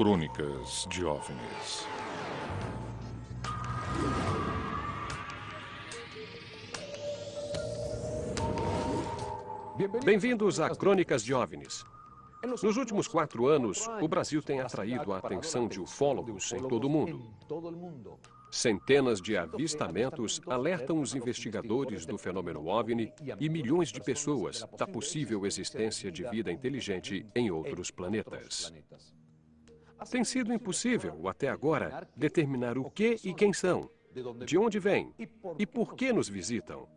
Crônicas de OVNIs. Bem-vindos a Crônicas de OVNIs. Nos últimos 4 anos, o Brasil tem atraído a atenção de ufólogos em todo o mundo. Centenas de avistamentos alertam os investigadores do fenômeno OVNI e milhões de pessoas da possível existência de vida inteligente em outros planetas. Tem sido impossível, até agora, determinar o que e quem são, de onde vêm e por que nos visitam.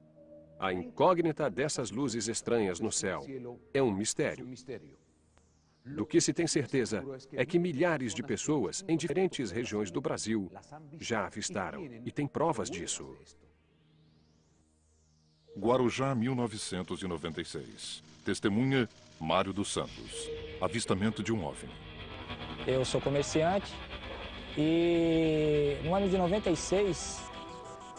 A incógnita dessas luzes estranhas no céu é um mistério. Do que se tem certeza é que milhares de pessoas em diferentes regiões do Brasil já avistaram e têm provas disso. Guarujá, 1996. Testemunha, Mário dos Santos. Avistamento de um OVNI. Eu sou comerciante e no ano de 96,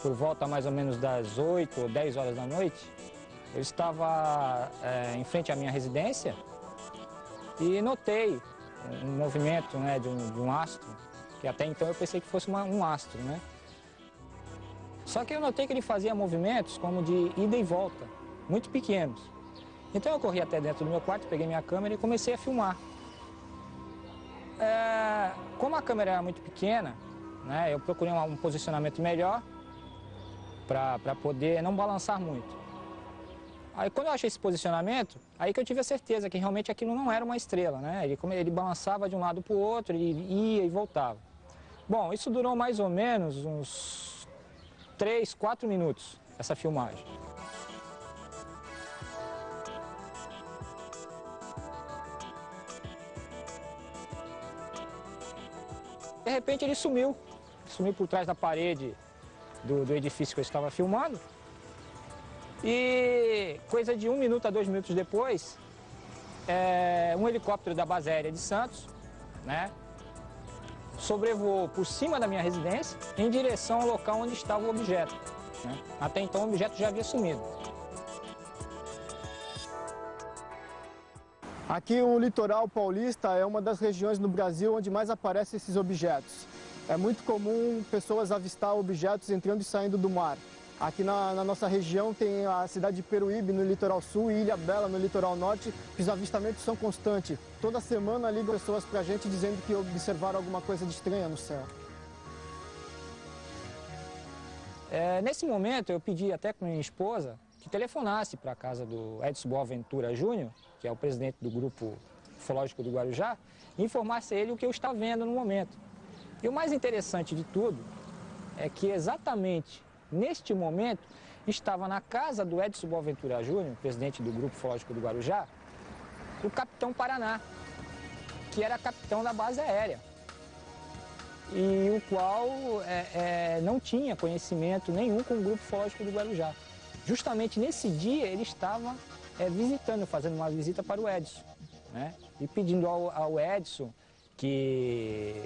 por volta mais ou menos das 8 ou 10 horas da noite, eu estava em frente à minha residência e notei um movimento, né, de um astro, que até então eu pensei que fosse um astro, né? Só que eu notei que ele fazia movimentos como de ida e volta, muito pequenos. Então eu corri até dentro do meu quarto, peguei minha câmera e comecei a filmar. Como a câmera era muito pequena, né, eu procurei um posicionamento melhor para poder não balançar muito. Aí quando eu achei esse posicionamento, aí que eu tive a certeza que realmente aquilo não era uma estrela, né? Ele balançava de um lado para o outro, ele ia e voltava. Bom, isso durou mais ou menos uns 3, 4 minutos, essa filmagem. De repente ele sumiu por trás da parede do edifício que eu estava filmando. E coisa de 1 minuto a 2 minutos depois, um helicóptero da base aérea de Santos, né, sobrevoou por cima da minha residência em direção ao local onde estava o objeto, né? Até então o objeto já havia sumido. Aqui o litoral paulista é uma das regiões no Brasil onde mais aparecem esses objetos. É muito comum pessoas avistar objetos entrando e saindo do mar. Aqui na nossa região tem a cidade de Peruíbe, no litoral sul, e Ilhabela, no litoral norte, que os avistamentos são constantes. Toda semana ligam pessoas pra gente dizendo que observaram alguma coisa de estranha no céu. Nesse momento eu pedi até com minha esposa que telefonasse para a casa do Edson Boaventura Júnior, que é o presidente do Grupo Ufológico do Guarujá, e informasse a ele o que eu estava vendo no momento. E o mais interessante de tudo é que exatamente neste momento estava na casa do Edson Boaventura Júnior, presidente do Grupo Ufológico do Guarujá, o capitão Paraná, que era capitão da base aérea, e o qual não tinha conhecimento nenhum com o Grupo Ufológico do Guarujá. Justamente nesse dia ele estava visitando, fazendo uma visita para o Edson, né? E pedindo ao Edson que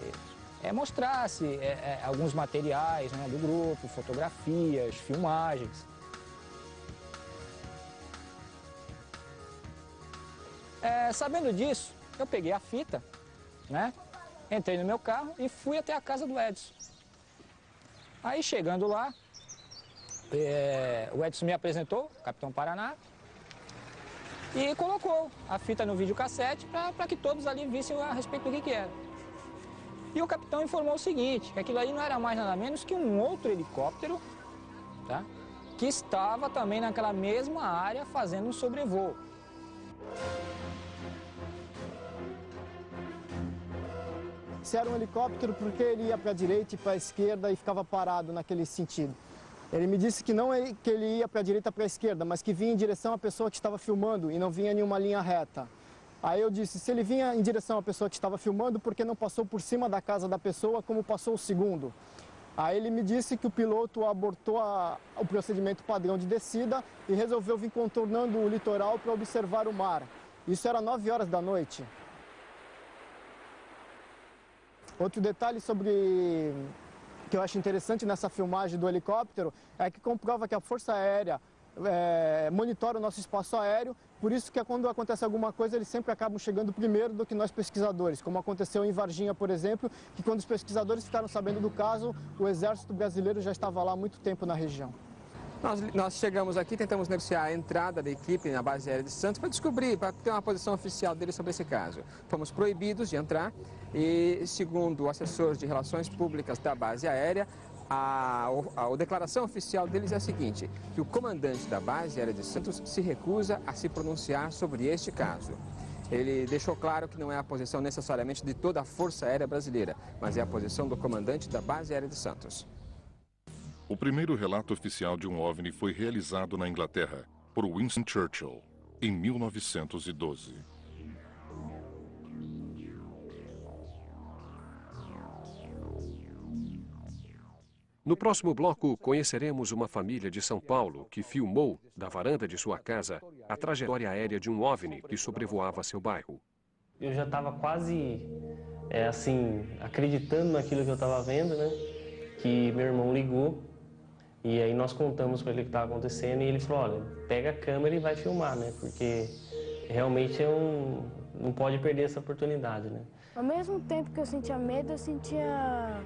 mostrasse alguns materiais, né, do grupo, fotografias, filmagens. Sabendo disso, eu peguei a fita, né, entrei no meu carro e fui até a casa do Edson. Aí chegando lá, o Edson me apresentou, o capitão Paraná, e colocou a fita no videocassete para que todos ali vissem a respeito do que era. E o capitão informou o seguinte, que aquilo aí não era mais nada menos que um outro helicóptero, tá, que estava também naquela mesma área fazendo um sobrevoo. Se era um helicóptero, por que ele ia para a direita e para a esquerda e ficava parado naquele sentido? Ele me disse que não que ele ia para a direita e para a esquerda, mas que vinha em direção à pessoa que estava filmando e não vinha em uma linha reta. Aí eu disse, se ele vinha em direção à pessoa que estava filmando, por que não passou por cima da casa da pessoa como passou o segundo? Aí ele me disse que o piloto abortou o procedimento padrão de descida e resolveu vir contornando o litoral para observar o mar. Isso era 9 horas da noite. Outro detalhe que eu acho interessante nessa filmagem do helicóptero é que comprova que a Força Aérea monitoram o nosso espaço aéreo, por isso que quando acontece alguma coisa, eles sempre acabam chegando primeiro do que nós pesquisadores, como aconteceu em Varginha, por exemplo, que quando os pesquisadores ficaram sabendo do caso, o Exército Brasileiro já estava lá há muito tempo na região. Nós chegamos aqui, tentamos negociar a entrada da equipe na base aérea de Santos para descobrir, para ter uma posição oficial dele sobre esse caso. Fomos proibidos de entrar e, segundo o assessor de relações públicas da base aérea, a declaração oficial deles é a seguinte, que o comandante da base aérea de Santos se recusa a se pronunciar sobre este caso. Ele deixou claro que não é a posição necessariamente de toda a Força Aérea Brasileira, mas é a posição do comandante da base aérea de Santos. O primeiro relato oficial de um OVNI foi realizado na Inglaterra por Winston Churchill, em 1912. No próximo bloco, conheceremos uma família de São Paulo que filmou, da varanda de sua casa, a trajetória aérea de um OVNI que sobrevoava seu bairro. Eu já estava quase, acreditando naquilo que eu estava vendo, né? Que meu irmão ligou e aí nós contamos para ele o que estava acontecendo e ele falou, olha, pega a câmera e vai filmar, né? Porque realmente não pode perder essa oportunidade, né? Ao mesmo tempo que eu sentia medo, eu sentia...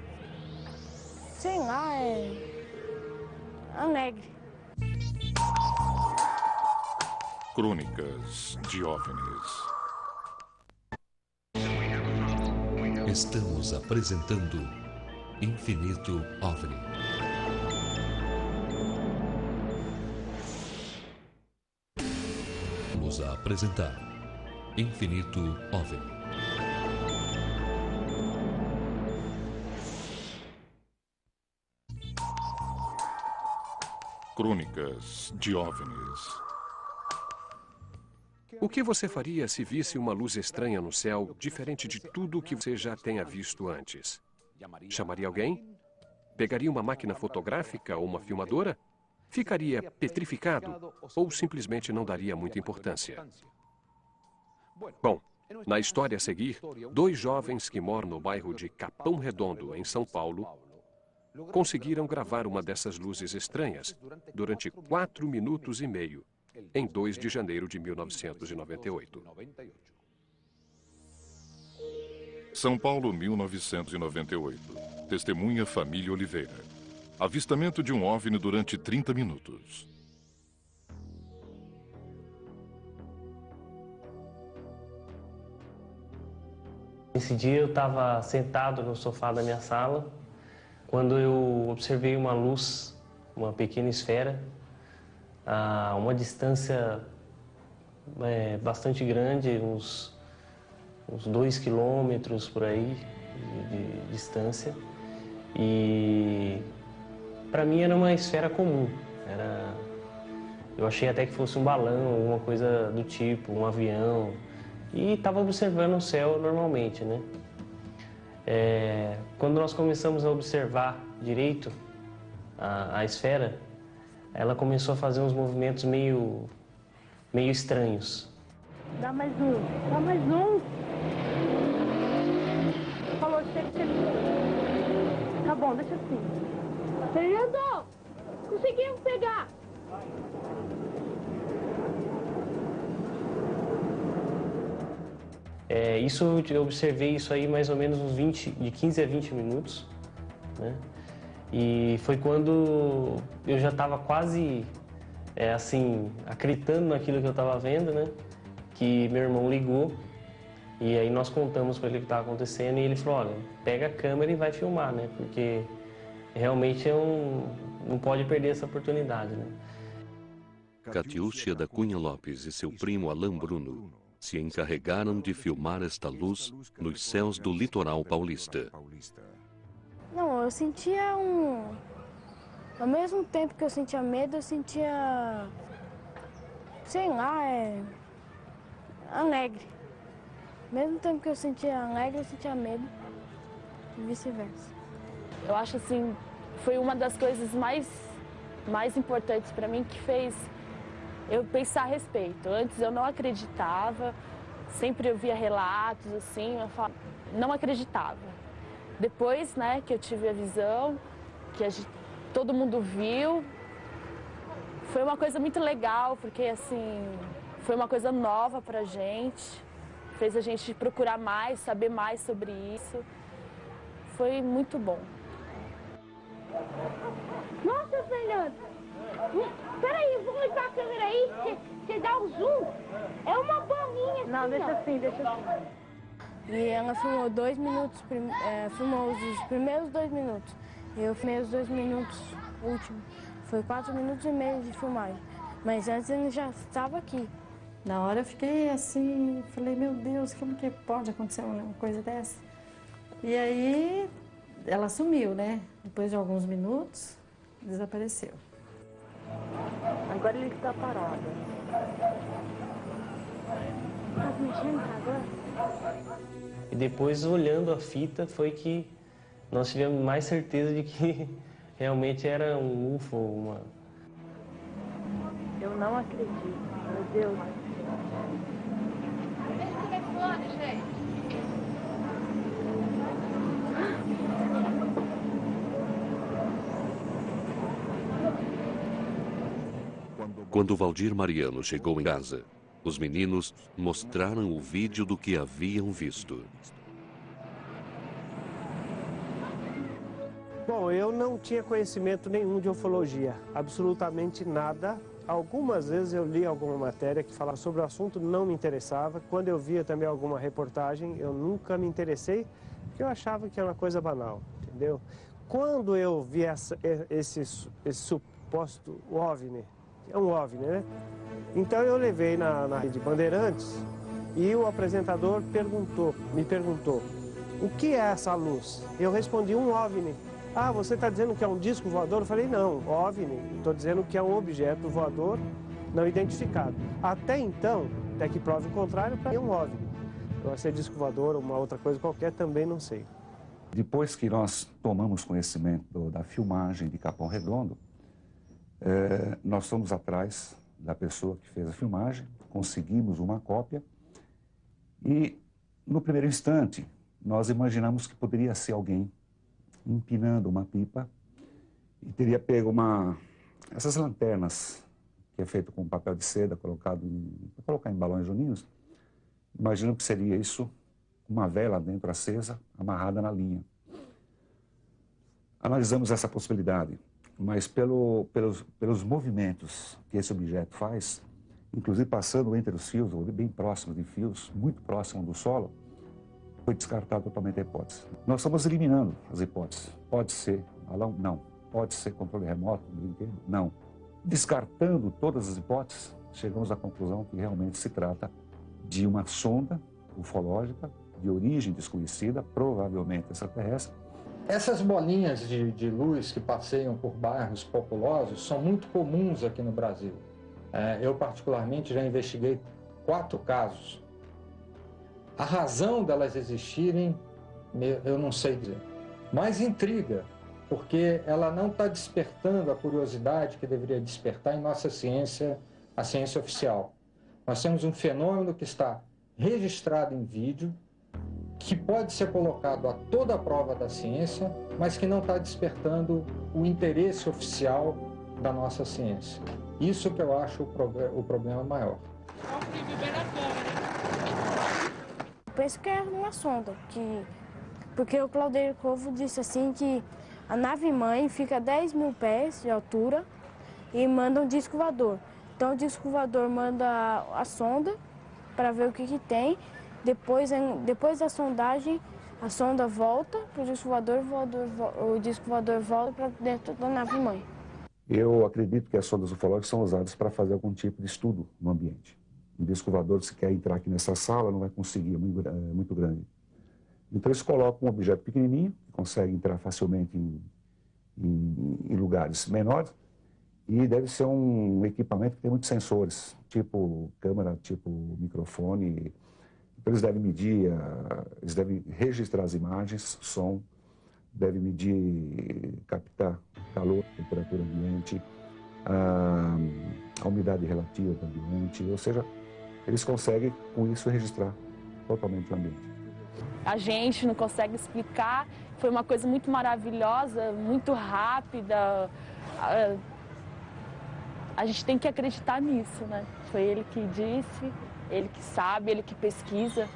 sei lá, alegre. Crônicas de OVNIs. Estamos apresentando Infinito OVNI. Vamos apresentar Infinito OVNI. Crônicas de OVNIs. O que você faria se visse uma luz estranha no céu, diferente de tudo o que você já tenha visto antes? Chamaria alguém? Pegaria uma máquina fotográfica ou uma filmadora? Ficaria petrificado ou simplesmente não daria muita importância? Bom, na história a seguir, 2 jovens que moram no bairro de Capão Redondo, em São Paulo, conseguiram gravar uma dessas luzes estranhas durante 4 minutos e meio, em 2 de janeiro de 1998. São Paulo, 1998. Testemunha família Oliveira. Avistamento de um OVNI durante 30 minutos. Esse dia eu estava sentado no sofá da minha sala, quando eu observei uma luz, uma pequena esfera, a uma distância bastante grande, uns 2 quilômetros por aí de distância. E para mim era uma esfera comum. Eu achei até que fosse um balão, alguma coisa do tipo, um avião. E estava observando o céu normalmente, né? Quando nós começamos a observar direito a esfera, ela começou a fazer uns movimentos meio estranhos. Dá mais um, dá mais um. Falou, chega. Tá bom, deixa assim. Fernando, conseguimos pegar. Eu observei isso aí mais ou menos de 15 a 20 minutos, né? E foi quando eu já estava quase, acreditando naquilo que eu estava vendo, né? Que meu irmão ligou e aí nós contamos para ele o que estava acontecendo e ele falou, olha, pega a câmera e vai filmar, né? Porque realmente não pode perder essa oportunidade, né? Catiúcia da Cunha Lopes e seu primo Alain Bruno se encarregaram de filmar esta luz nos céus do litoral paulista. Não, eu sentia ao mesmo tempo que eu sentia medo, eu sentia, sei lá, alegre. Ao mesmo tempo que eu sentia alegre, eu sentia medo e vice-versa. Eu acho assim, foi uma das coisas mais importantes para mim que fez eu pensar a respeito. Antes eu não acreditava, sempre eu via relatos assim, eu não acreditava. Depois, né, que eu tive a visão, que todo mundo viu, Foi uma coisa muito legal, porque assim, foi uma coisa nova pra gente. Fez a gente procurar mais, saber mais sobre isso. Foi muito bom. Nossa, Fernando! Peraí, vou ligar a câmera aí, você dá um zoom. É uma bolinha. Não, deixa assim, deixa assim. E ela filmou 2 minutos, filmou os primeiros 2 minutos. E eu filmei os 2 minutos últimos. Foi 4 minutos e meio de filmagem. Mas antes ele já estava aqui. Na hora eu fiquei assim, falei, meu Deus, como que pode acontecer uma coisa dessa? E aí ela sumiu, né? Depois de alguns minutos, desapareceu. Agora ele está parado. Tá mexendo agora? E depois, olhando a fita, foi que nós tivemos mais certeza de que realmente era um UFO, uma... Eu não acredito, meu Deus. Esse telefone, gente. Quando Valdir Mariano chegou em casa, os meninos mostraram o vídeo do que haviam visto. Bom, eu não tinha conhecimento nenhum de ufologia, absolutamente nada. Algumas vezes eu li alguma matéria que falava sobre o assunto, não me interessava. Quando eu via também alguma reportagem, eu nunca me interessei, porque eu achava que era uma coisa banal, entendeu? Quando eu vi esse suposto OVNI, é um OVNI, né? Então eu levei na Rede Bandeirantes e o apresentador me perguntou, o que é essa luz? Eu respondi, um OVNI. Ah, você está dizendo que é um disco voador? Eu falei, não, OVNI. Estou dizendo que é um objeto voador não identificado. Até então, até que prove o contrário, para mim é um OVNI. Vai ser disco voador ou uma outra coisa qualquer, também não sei. Depois que nós tomamos conhecimento da filmagem de Capão Redondo, nós fomos atrás da pessoa que fez a filmagem, conseguimos uma cópia e, no primeiro instante, nós imaginamos que poderia ser alguém empinando uma pipa e teria pego essas lanternas que é feito com papel de seda para colocar em balões juninhos. Imagino que seria isso, uma vela dentro acesa, amarrada na linha. Analisamos essa possibilidade, mas pelos movimentos que esse objeto faz, inclusive passando entre os fios, ou bem próximo de fios, muito próximo do solo, foi descartada totalmente a hipótese. Nós estamos eliminando as hipóteses. Pode ser balão? Não. Pode ser controle remoto, brinquedo? Não. Descartando todas as hipóteses, chegamos à conclusão que realmente se trata de uma sonda ufológica de origem desconhecida, provavelmente extraterrestre. Essas bolinhas de luz que passeiam por bairros populosos são muito comuns aqui no Brasil. Eu, particularmente, já investiguei 4 casos. A razão delas existirem, eu não sei dizer. Mas intriga, porque ela não está despertando a curiosidade que deveria despertar em nossa ciência, a ciência oficial. Nós temos um fenômeno que está registrado em vídeo, que pode ser colocado a toda a prova da ciência, mas que não está despertando o interesse oficial da nossa ciência. Isso que eu acho o problema maior. Penso que é uma sonda, porque o Claudeiro Covo disse assim que a nave-mãe fica a 10.000 pés de altura e manda um disco voador. Então o disco voador manda a sonda para ver o que tem. Depois da sondagem, a sonda volta para o disco voador, o disco voador volta para dentro da nave-mãe. Eu acredito que as sondas ufológicas são usadas para fazer algum tipo de estudo no ambiente. Um disco voador, se quer entrar aqui nessa sala, não vai conseguir, é muito grande. Então eles colocam um objeto pequenininho, que consegue entrar facilmente em lugares menores, e deve ser um equipamento que tem muitos sensores, tipo câmera, tipo microfone. Então eles devem medir, eles devem registrar as imagens, som, devem medir, captar calor, temperatura ambiente, a umidade relativa do ambiente, ou seja, eles conseguem, com isso, registrar totalmente o ambiente. A gente não consegue explicar, foi uma coisa muito maravilhosa, muito rápida. a gente tem que acreditar nisso, né? Foi ele que disse, ele que sabe, ele que pesquisa.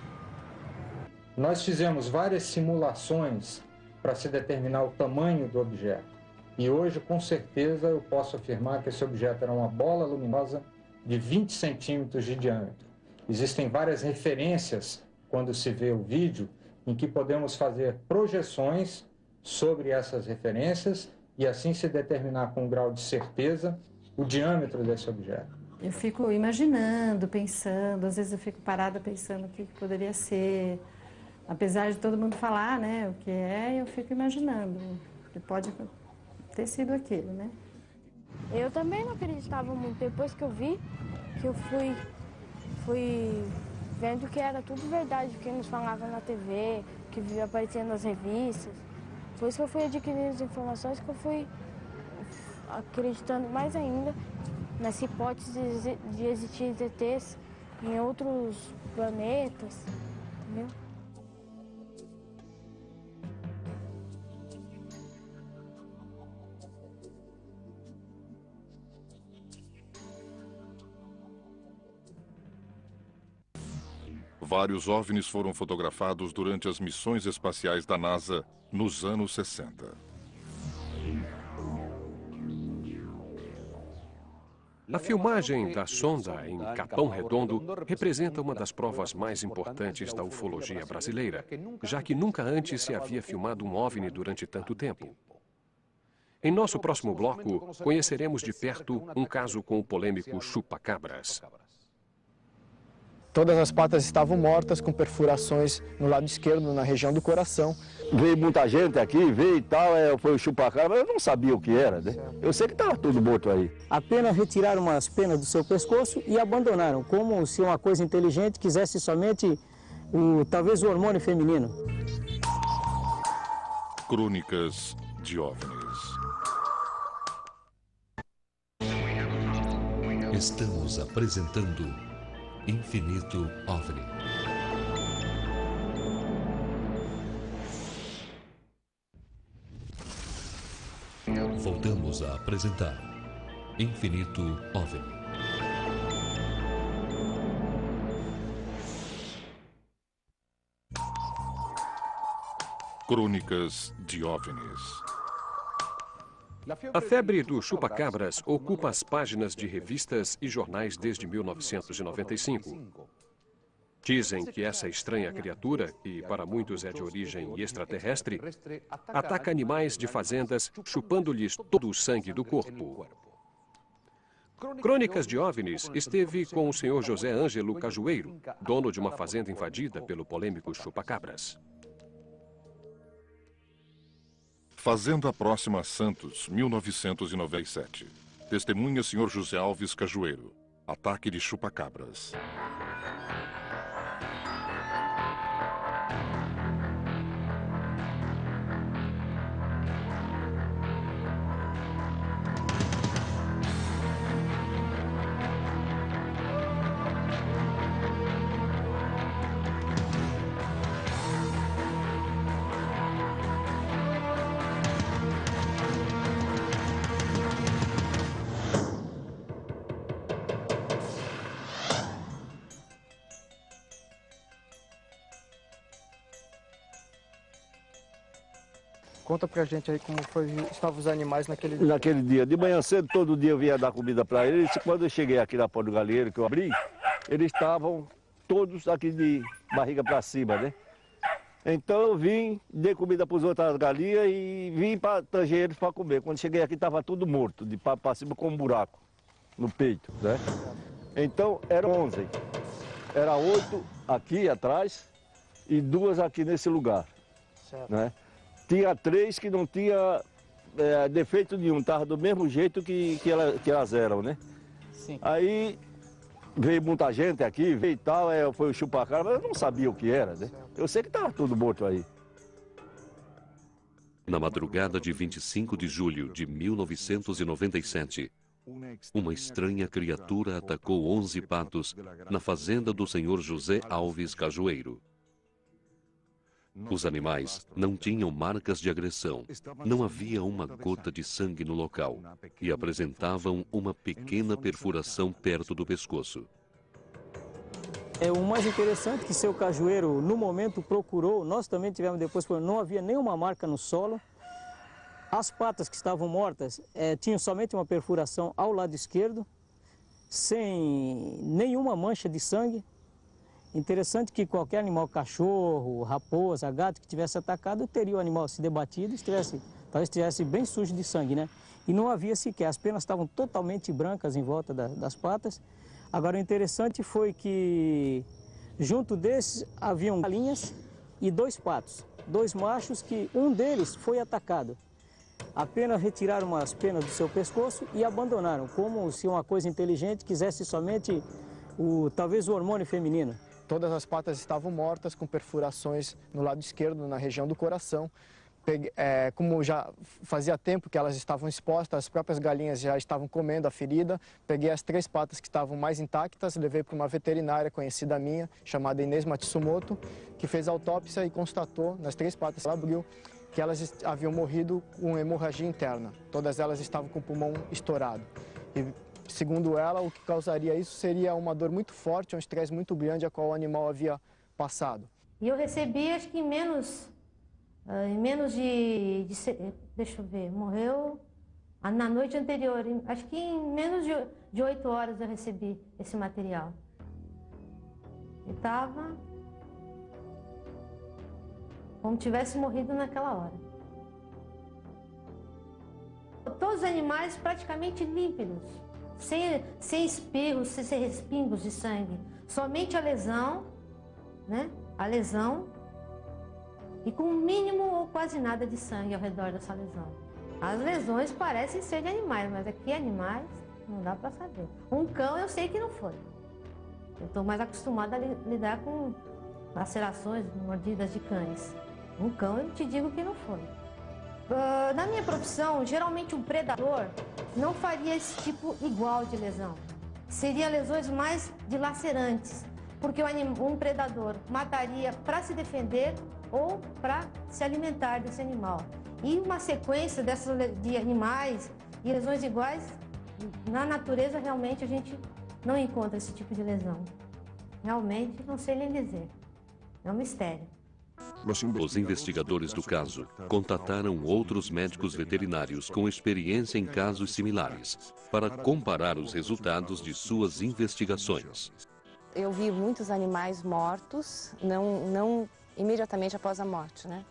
Nós fizemos várias simulações para se determinar o tamanho do objeto. E hoje, com certeza, eu posso afirmar que esse objeto era uma bola luminosa de 20 centímetros de diâmetro. Existem várias referências, quando se vê o vídeo, em que podemos fazer projeções sobre essas referências e assim se determinar com um grau de certeza o diâmetro desse objeto. Eu fico imaginando, pensando, às vezes eu fico parada pensando o que poderia ser. Apesar de todo mundo falar, né, o que é, eu fico imaginando que pode ter sido aquilo, né? Eu também não acreditava muito. Depois que eu vi, que eu fui vendo que era tudo verdade, o que nos falavam na TV, que vivia aparecendo nas revistas. Depois que eu fui adquirindo as informações, que eu fui acreditando mais ainda nessa hipótese de existir ETs em outros planetas, entendeu? Vários OVNIs foram fotografados durante as missões espaciais da NASA nos anos 60. A filmagem da sonda em Capão Redondo representa uma das provas mais importantes da ufologia brasileira, já que nunca antes se havia filmado um OVNI durante tanto tempo. Em nosso próximo bloco, conheceremos de perto um caso com o polêmico chupa-cabras. Todas as patas estavam mortas, com perfurações no lado esquerdo, na região do coração. Veio muita gente aqui, veio e tal, foi o chupacabra, eu não sabia o que era, né? Eu sei que estava tudo morto aí. Apenas retiraram as penas do seu pescoço e abandonaram, como se uma coisa inteligente quisesse somente, talvez, o hormônio feminino. Crônicas de OVNIs. Estamos apresentando Infinito OVNI. Voltamos a apresentar Infinito OVNI. Crônicas de OVNIs. A febre do chupa-cabras ocupa as páginas de revistas e jornais desde 1995. Dizem que essa estranha criatura, que para muitos é de origem extraterrestre, ataca animais de fazendas, chupando-lhes todo o sangue do corpo. Crônicas de OVNIs esteve com o senhor José Ângelo Cajueiro, dono de uma fazenda invadida pelo polêmico chupa-cabras. Fazenda Próxima a Santos, 1997. Testemunha Sr. José Alves Cajueiro. Ataque de chupa-cabras. Conta pra gente aí como estavam os animais naquele dia. Naquele dia, de manhã cedo, todo dia eu vinha dar comida para eles. Quando eu cheguei aqui na porta do galinheiro, que eu abri, eles estavam todos aqui de barriga para cima, né? Então eu vim, dei comida para as outras galinhas e vim para tanger eles para comer. Quando cheguei aqui estava tudo morto, de papo para cima com um buraco no peito, né? Então eram 11. Era 8 aqui atrás e 2 aqui nesse lugar, né? Tinha 3 que não tinha defeito nenhum, estava do mesmo jeito que elas eram, né? Sim. Aí veio muita gente aqui, veio e tal, foi o chupa-cabra, mas eu não sabia o que era, né? Eu sei que estava tudo morto aí. Na madrugada de 25 de julho de 1997, uma estranha criatura atacou 11 patos na fazenda do senhor José Alves Cajueiro. Os animais não tinham marcas de agressão, não havia uma gota de sangue no local e apresentavam uma pequena perfuração perto do pescoço. O mais interessante é que seu cajueiro, no momento, procurou, nós também tivemos depois, não havia nenhuma marca no solo. As patas que estavam mortas tinham somente uma perfuração ao lado esquerdo, sem nenhuma mancha de sangue. Interessante que qualquer animal, cachorro, raposa, gato que tivesse atacado, teria o animal se debatido, talvez estivesse bem sujo de sangue, né? E não havia sequer, as penas estavam totalmente brancas em volta das patas. Agora, o interessante foi que, junto desses, haviam galinhas e 2 patos, 2 machos, que um deles foi atacado. Apenas retiraram as penas do seu pescoço e abandonaram, como se uma coisa inteligente quisesse somente, talvez, o hormônio feminino. Todas as patas estavam mortas, com perfurações no lado esquerdo, na região do coração. Como já fazia tempo que elas estavam expostas, as próprias galinhas já estavam comendo a ferida. Peguei as 3 patas que estavam mais intactas, levei para uma veterinária conhecida minha, chamada Inês Matsumoto, que fez a autópsia e constatou, nas 3 patas que ela abriu, que elas haviam morrido com hemorragia interna. Todas elas estavam com o pulmão estourado. E, segundo ela, o que causaria isso seria uma dor muito forte, um estresse muito grande a qual o animal havia passado. E eu recebi, acho que em menos de deixa eu ver, morreu na noite anterior, acho que em menos de 8 horas eu recebi esse material. E estava como tivesse morrido naquela hora. Todos os animais praticamente límpidos, sem espirros, sem respingos de sangue. Somente a lesão, né? A lesão e com o mínimo ou quase nada de sangue ao redor dessa lesão. As lesões parecem ser de animais, mas aqui animais não dá para saber. Um cão eu sei que não foi. Eu estou mais acostumada a lidar com lacerações, mordidas de cães. Um cão eu te digo que não foi. Na minha profissão, geralmente um predador não faria esse tipo igual de lesão. Seria lesões mais dilacerantes, porque um predador mataria para se defender ou para se alimentar desse animal. E uma sequência de animais e lesões iguais, na natureza realmente a gente não encontra esse tipo de lesão. Realmente não sei nem dizer. É um mistério. Os investigadores do caso contataram outros médicos veterinários com experiência em casos similares para comparar os resultados de suas investigações. Eu vi muitos animais mortos, não imediatamente após a morte, né?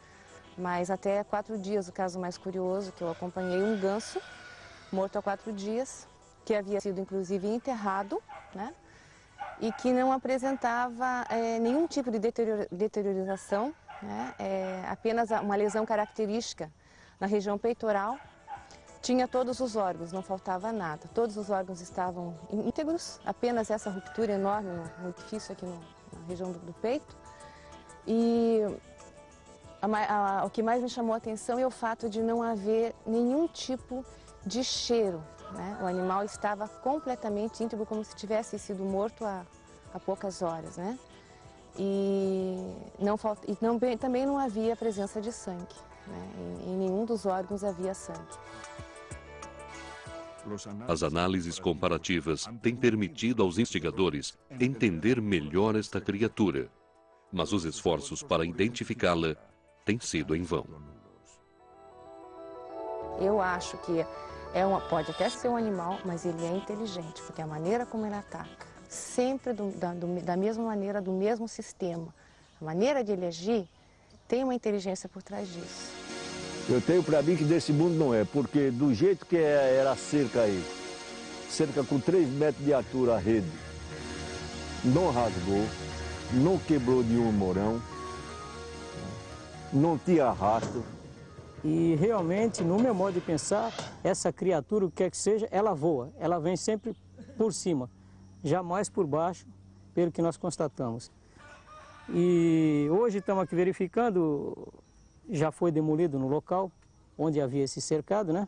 Mas até 4 dias, o caso mais curioso que eu acompanhei, um ganso morto há 4 dias, que havia sido inclusive enterrado, né? E que não apresentava nenhum tipo de deteriorização, né? Apenas uma lesão característica na região peitoral. Tinha todos os órgãos, não faltava nada. Todos os órgãos estavam íntegros, apenas essa ruptura enorme no orifício aqui na região do peito. E o que mais me chamou a atenção é o fato de não haver nenhum tipo de cheiro, né? O animal estava completamente íntegro, como se tivesse sido morto há poucas horas, né? Também não havia presença de sangue, né? Em nenhum dos órgãos havia sangue. As análises comparativas têm permitido aos investigadores entender melhor esta criatura, mas os esforços para identificá-la têm sido em vão. Eu acho que pode até ser um animal, mas ele é inteligente, porque a maneira como ele ataca, sempre da mesma maneira, do mesmo sistema, a maneira de ele agir, tem uma inteligência por trás disso. Eu tenho para mim que desse mundo não é, porque do jeito que era a cerca aí, cerca com 3 metros de altura a rede, não rasgou, não quebrou nenhum morão, não tinha arrasto. E realmente, no meu modo de pensar, essa criatura, o que quer que seja, ela voa. Ela vem sempre por cima, jamais por baixo, pelo que nós constatamos. E hoje estamos aqui verificando, já foi demolido no local onde havia esse cercado, né?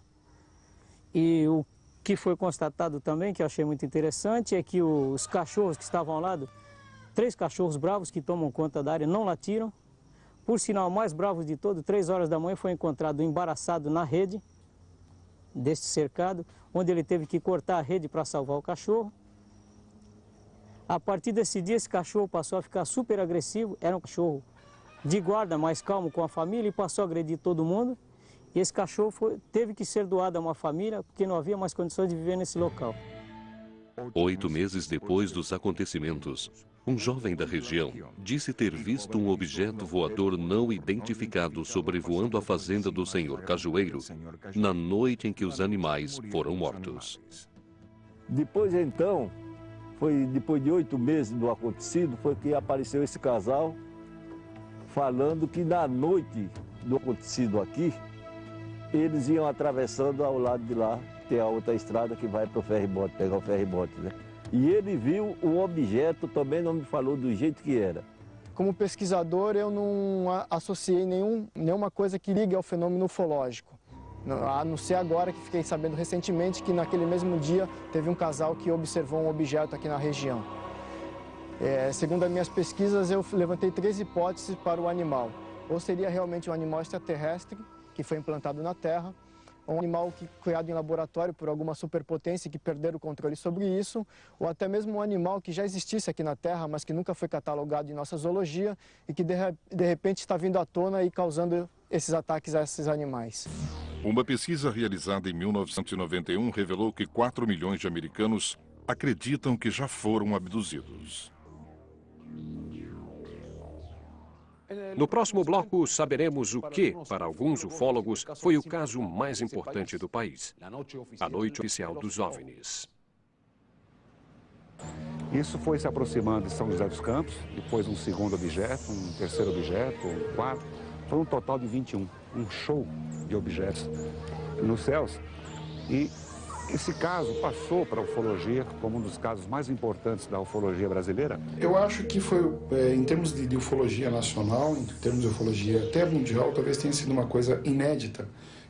E o que foi constatado também, que eu achei muito interessante, é que os cachorros que estavam ao lado, 3 cachorros bravos que tomam conta da área, não latiram. por sinal, o mais bravo de todo, 3 horas da manhã foi encontrado embaraçado na rede deste cercado, onde ele teve que cortar a rede para salvar o cachorro. A partir desse dia, esse cachorro passou a ficar super agressivo, era um cachorro de guarda, mais calmo com a família, e passou a agredir todo mundo. E esse cachorro teve que ser doado a uma família, porque não havia mais condições de viver nesse local. 8 meses depois dos acontecimentos, um jovem da região disse ter visto um objeto voador não identificado sobrevoando a fazenda do senhor Cajueiro na noite em que os animais foram mortos. Depois então, depois de 8 meses do acontecido, foi que apareceu esse casal falando que na noite do acontecido aqui, eles iam atravessando ao lado de lá, tem a outra estrada que vai para o ferryboat, pegar o ferryboat, né? E ele viu o objeto, também não me falou do jeito que era. Como pesquisador, eu não associei nenhuma coisa que ligue ao fenômeno ufológico. A não ser agora que fiquei sabendo recentemente que naquele mesmo dia teve um casal que observou um objeto aqui na região. Segundo as minhas pesquisas, eu levantei 3 hipóteses para o animal. Ou seria realmente um animal extraterrestre que foi implantado na Terra, ou um animal criado em laboratório por alguma superpotência que perderam o controle sobre isso, ou até mesmo um animal que já existisse aqui na Terra, mas que nunca foi catalogado em nossa zoologia e que de repente está vindo à tona e causando esses ataques a esses animais. Uma pesquisa realizada em 1991 revelou que 4 milhões de americanos acreditam que já foram abduzidos. No próximo bloco, saberemos o que, para alguns ufólogos, foi o caso mais importante do país: a Noite Oficial dos OVNIs. Isso foi se aproximando de São José dos Campos, depois um segundo objeto, um terceiro objeto, um quarto. Foi um total de 21, um show de objetos nos céus. E esse caso passou para a ufologia como um dos casos mais importantes da ufologia brasileira. Eu acho que foi, em termos de ufologia nacional, em termos de ufologia até mundial, talvez tenha sido uma coisa inédita.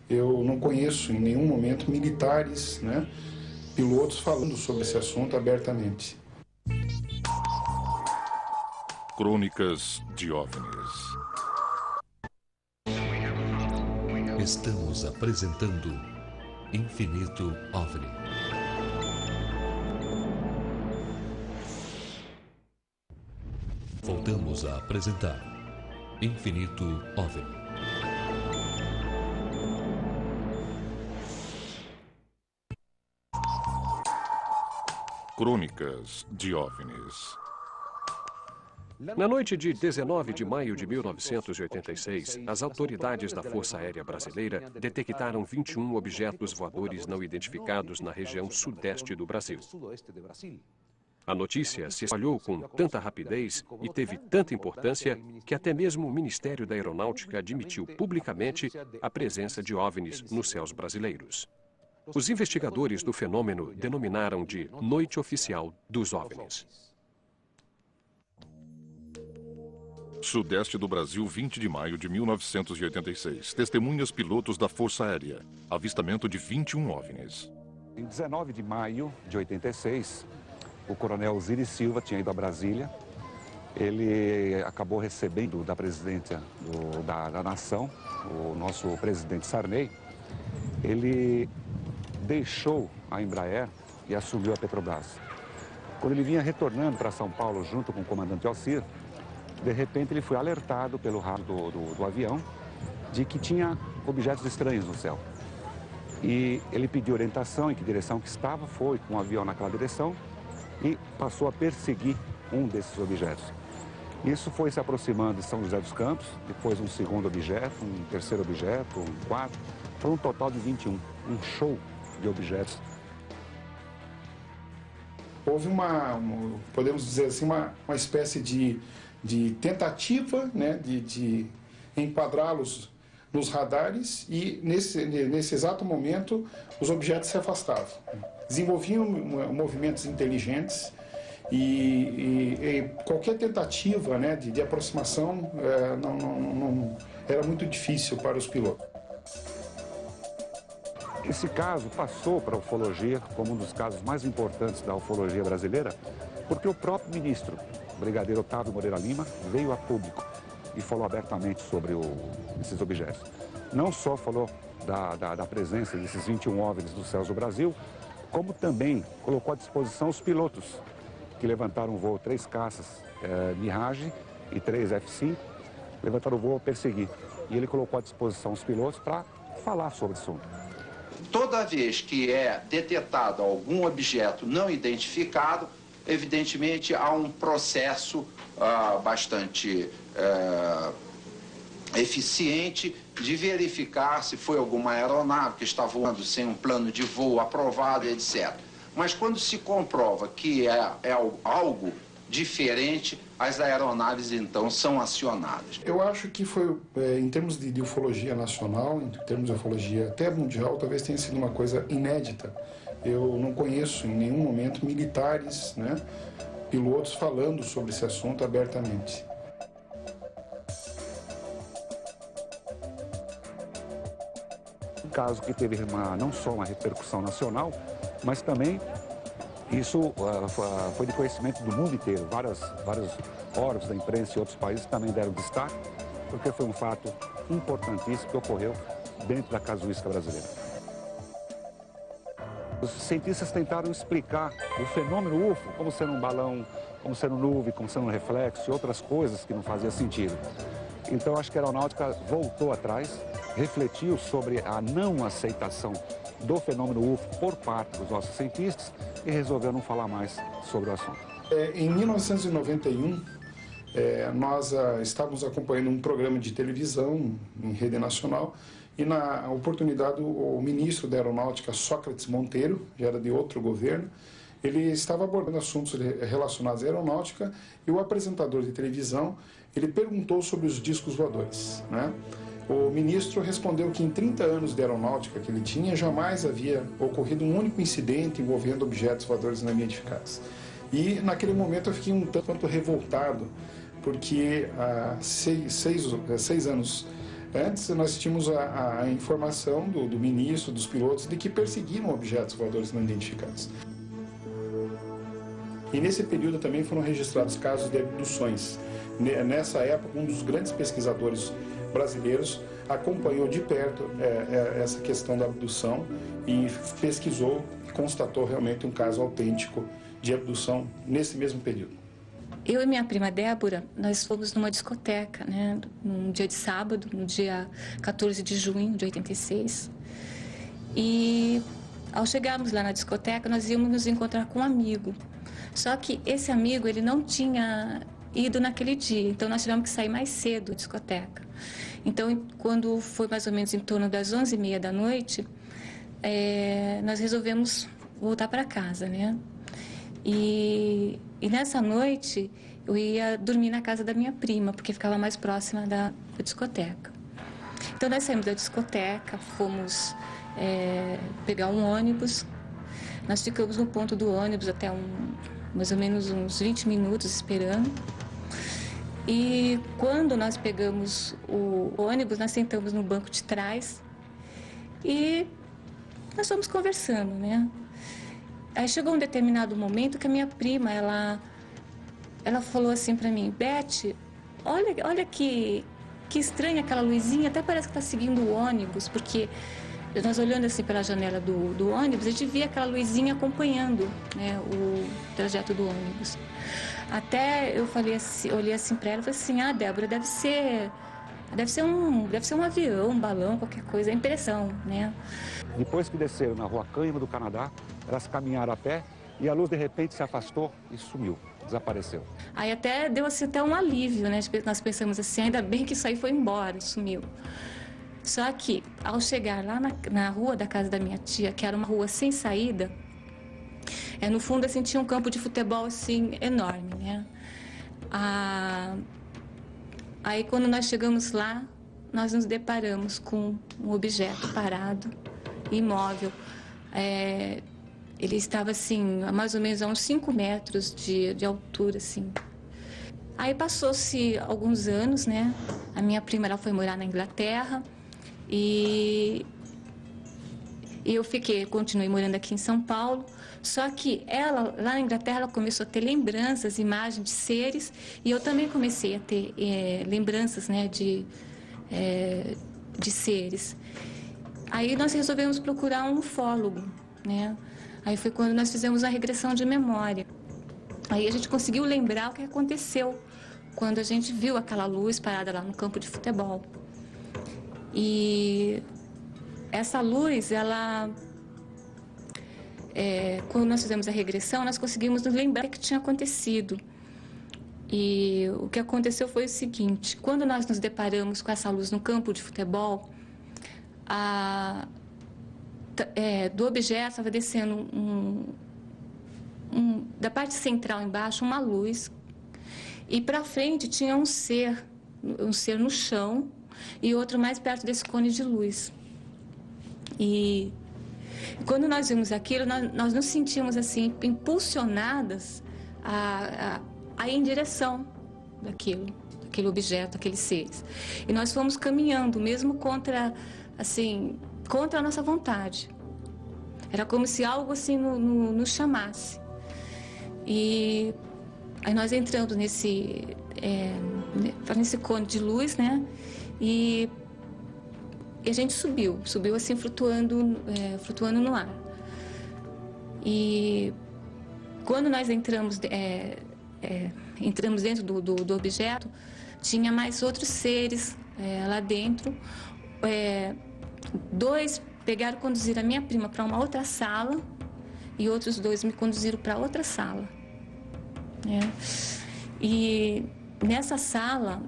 Eu não conheço em nenhum momento militares, né, pilotos falando sobre esse assunto abertamente. Crônicas de OVNIs. Estamos apresentando Infinito OVNI. Voltamos a apresentar Infinito OVNI. Crônicas de OVNIs. Na noite de 19 de maio de 1986, as autoridades da Força Aérea Brasileira detectaram 21 objetos voadores não identificados na região sudeste do Brasil. A notícia se espalhou com tanta rapidez e teve tanta importância que até mesmo o Ministério da Aeronáutica admitiu publicamente a presença de OVNIs nos céus brasileiros. Os investigadores do fenômeno denominaram de Noite Oficial dos OVNIs. Sudeste do Brasil, 20 de maio de 1986. Testemunhas pilotos da Força Aérea. Avistamento de 21 OVNIs. Em 19 de maio de 86, o coronel Osiris Silva tinha ido a Brasília. Ele acabou recebendo da presidência da nação, o nosso presidente Sarney. Ele deixou a Embraer e assumiu a Petrobras. Quando ele vinha retornando para São Paulo junto com o comandante Alcir, de repente ele foi alertado pelo rádio do avião de que tinha objetos estranhos no céu. E ele pediu orientação em que direção que estava, foi com o avião naquela direção e passou a perseguir um desses objetos. Isso foi se aproximando de São José dos Campos, depois um segundo objeto, um terceiro objeto, um quarto. Foi um total de 21, um show de objetos. Houve podemos dizer assim, uma espécie de tentativa, né, de enquadrá-los nos radares e nesse exato momento os objetos se afastavam. Desenvolviam movimentos inteligentes e qualquer tentativa, né, de aproximação não era muito difícil para os pilotos. Esse caso passou para a ufologia como um dos casos mais importantes da ufologia brasileira, porque o próprio ministro, o brigadeiro Otávio Moreira Lima, veio a público e falou abertamente sobre esses objetos. Não só falou da presença desses 21 OVNIs dos céus do Brasil, como também colocou à disposição os pilotos que levantaram o voo 3 caças Mirage e 3 F-5, levantaram o voo a perseguir. E ele colocou à disposição os pilotos para falar sobre o assunto. Toda vez que é detectado algum objeto não identificado, evidentemente há um processo bastante eficiente de verificar se foi alguma aeronave que está voando sem um plano de voo aprovado, etc. Mas quando se comprova que é algo diferente, as aeronaves então são acionadas. Eu acho que foi, em termos de ufologia nacional, em termos de ufologia até mundial, talvez tenha sido uma coisa inédita. Eu não conheço em nenhum momento militares, né, pilotos falando sobre esse assunto abertamente. Um caso que teve não só uma repercussão nacional, mas também isso foi de conhecimento do mundo inteiro. Vários órgãos da imprensa e outros países também deram destaque, porque foi um fato importantíssimo que ocorreu dentro da casuística brasileira. Os cientistas tentaram explicar o fenômeno UFO como sendo um balão, como sendo nuvem, como sendo um reflexo e outras coisas que não faziam sentido. Então, acho que a aeronáutica voltou atrás, refletiu sobre a não aceitação do fenômeno UFO por parte dos nossos cientistas e resolveu não falar mais sobre o assunto. Em 1991, nós estávamos acompanhando um programa de televisão em rede nacional e, na oportunidade, o ministro da Aeronáutica, Sócrates Monteiro, já era de outro governo, ele estava abordando assuntos relacionados à aeronáutica e o apresentador de televisão, ele perguntou sobre os discos voadores, né? O ministro respondeu que em 30 anos de aeronáutica que ele tinha, jamais havia ocorrido um único incidente envolvendo objetos voadores não identificados. E naquele momento eu fiquei um tanto revoltado, porque há seis anos antes nós tínhamos a informação do ministro, dos pilotos, de que perseguiram objetos voadores não identificados. E nesse período também foram registrados casos de abduções. Nessa época, um dos grandes pesquisadores brasileiros acompanhou de perto essa questão da abdução e pesquisou e constatou realmente um caso autêntico de abdução nesse mesmo período. Eu e minha prima Débora, nós fomos numa discoteca, né, num dia de sábado, no dia 14 de junho de 86. E ao chegarmos lá na discoteca, nós íamos nos encontrar com um amigo. Só que esse amigo, ele não tinha ido naquele dia, então nós tivemos que sair mais cedo da discoteca. Então, quando foi mais ou menos em torno das 11h30 da noite, nós resolvemos voltar para casa, né? E nessa noite, eu ia dormir na casa da minha prima, porque ficava mais próxima da discoteca. Então, nós saímos da discoteca, fomos pegar um ônibus. Nós ficamos no ponto do ônibus até mais ou menos uns 20 minutos esperando. E quando nós pegamos o ônibus, nós sentamos no banco de trás e nós fomos conversando, né? Aí chegou um determinado momento que a minha prima, ela falou assim para mim: Beth, olha que estranha aquela luzinha, até parece que está seguindo o ônibus, porque nós olhando assim pela janela do ônibus, a gente via aquela luzinha acompanhando, né, o trajeto do ônibus. Até eu olhei assim para ela e falei assim: ah, Débora, deve ser um avião, um balão, qualquer coisa, é impressão, né? Depois que desceram na rua Cânhamo do Canadá, elas caminharam a pé e a luz de repente se afastou e sumiu, desapareceu. Aí deu assim até um alívio, né? Nós pensamos assim, ainda bem que isso aí foi embora, sumiu. Só que, ao chegar lá na rua da casa da minha tia, que era uma rua sem saída, no fundo, assim, tinha um campo de futebol, assim, enorme, né? Aí, quando nós chegamos lá, nós nos deparamos com um objeto parado, imóvel. Ele estava, assim, a mais ou menos a uns 5 metros de altura, assim. Aí, passou-se alguns anos, né? A minha prima, ela foi morar na Inglaterra. E eu continuei morando aqui em São Paulo, Só que ela, lá na Inglaterra, ela começou a ter lembranças, imagens de seres, e eu também comecei a ter lembranças, né, de seres. Aí nós resolvemos procurar um ufólogo, né? Aí foi quando nós fizemos a regressão de memória. Aí a gente conseguiu lembrar o que aconteceu quando a gente viu aquela luz parada lá no campo de futebol. E essa luz, ela... quando nós fizemos a regressão, nós conseguimos nos lembrar o que tinha acontecido. E o que aconteceu foi o seguinte: quando nós nos deparamos com essa luz no campo de futebol, do objeto estava descendo da parte central embaixo uma luz, e para frente tinha um ser no chão e outro mais perto desse cone de luz. E quando nós vimos aquilo, nós nos sentimos assim impulsionadas a ir em direção daquele objeto, aqueles seres. E nós fomos caminhando, mesmo contra a nossa vontade. Era como se algo assim nos chamasse. E aí nós entramos nesse cone de luz, né? E a gente subiu assim, flutuando no ar. E quando nós entramos dentro do objeto, tinha mais outros seres lá dentro. Dois pegaram e conduziram a minha prima para uma outra sala, e outros dois me conduziram para outra sala. E nessa sala,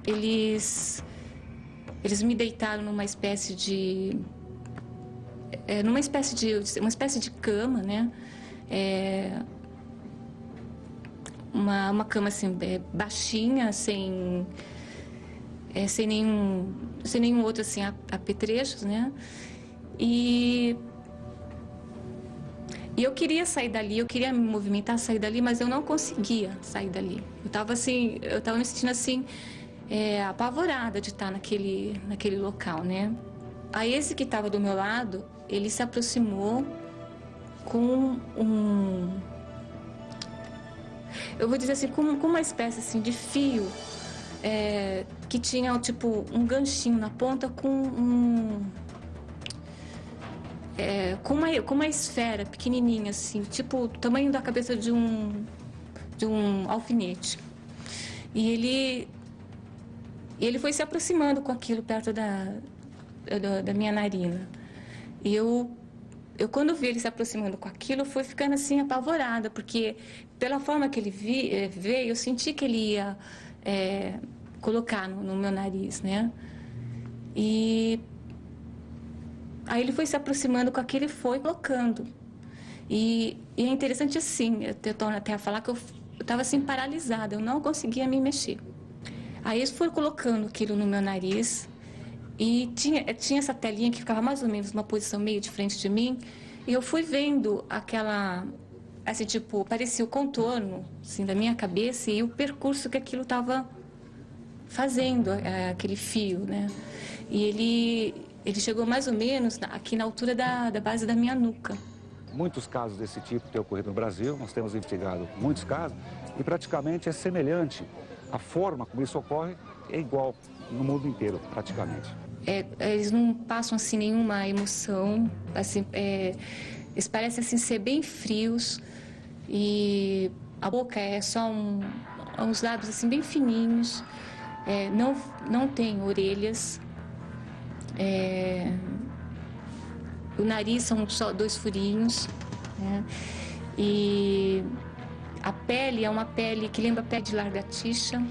eles me deitaram numa espécie de cama, né? Uma cama assim, baixinha, sem nenhum outro assim, apetrechos, né? E eu queria sair dali, eu queria me movimentar, sair dali, mas eu não conseguia sair dali. Eu estava me sentindo assim, apavorada de estar naquele local, né? Aí esse que estava do meu lado, ele se aproximou com eu vou dizer assim, com uma espécie assim de fio, que tinha tipo um ganchinho na ponta com uma esfera pequenininha assim, tipo o tamanho da cabeça de um alfinete. E ele foi se aproximando com aquilo perto da minha narina. E eu quando vi ele se aproximando com aquilo, eu fui ficando assim apavorada, porque pela forma que ele veio, eu senti que ele ia colocar no meu nariz, né? E aí ele foi se aproximando com aquilo e foi colocando. E é interessante assim, eu torno até a falar que eu estava assim paralisada, eu não conseguia me mexer. Aí eles foram colocando aquilo no meu nariz, e tinha essa telinha que ficava mais ou menos numa posição meio de frente de mim, e eu fui vendo aquela, assim, tipo, parecia o contorno, assim, da minha cabeça e o percurso que aquilo estava fazendo, aquele fio, né? E ele chegou mais ou menos aqui na altura da base da minha nuca. Muitos casos desse tipo têm ocorrido no Brasil, nós temos investigado muitos casos, e praticamente é semelhante. A forma como isso ocorre é igual no mundo inteiro, praticamente. Eles não passam assim nenhuma emoção, assim, eles parecem assim ser bem frios, e a boca é só uns lábios assim bem fininhos, não tem orelhas, o nariz são só 2 furinhos, né? E a pele é uma pele que lembra a pele de lagartixa.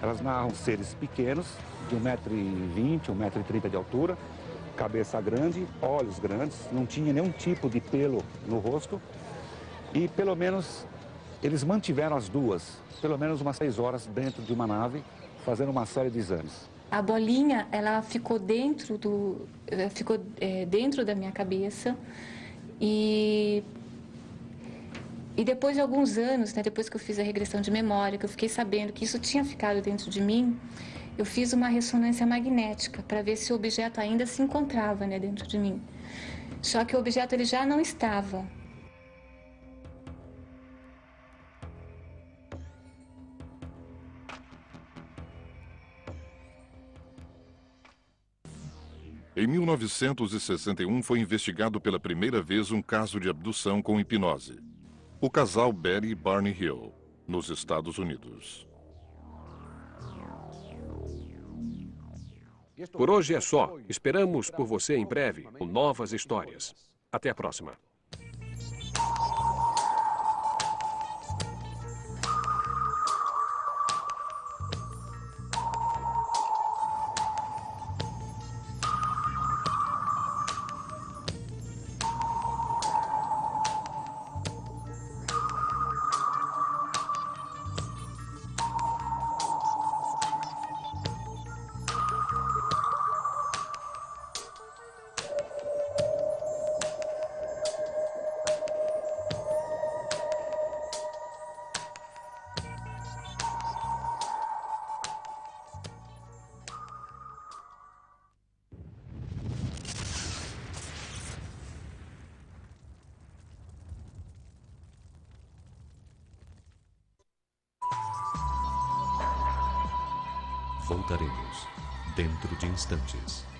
Elas narram seres pequenos, de 1,20 m, 1,30 m de altura, cabeça grande, olhos grandes, não tinha nenhum tipo de pelo no rosto, e pelo menos eles mantiveram as duas, pelo menos umas 6 horas dentro de uma nave, fazendo uma série de exames. A bolinha, ela ficou dentro da minha cabeça, e depois de alguns anos, né, depois que eu fiz a regressão de memória, que eu fiquei sabendo que isso tinha ficado dentro de mim, eu fiz uma ressonância magnética para ver se o objeto ainda se encontrava, né, dentro de mim. Só que o objeto ele já não estava. Em 1961 foi investigado pela primeira vez um caso de abdução com hipnose. O casal Betty e Barney Hill, nos Estados Unidos. Por hoje é só. Esperamos por você em breve com novas histórias. Até a próxima. Voltaremos dentro de instantes.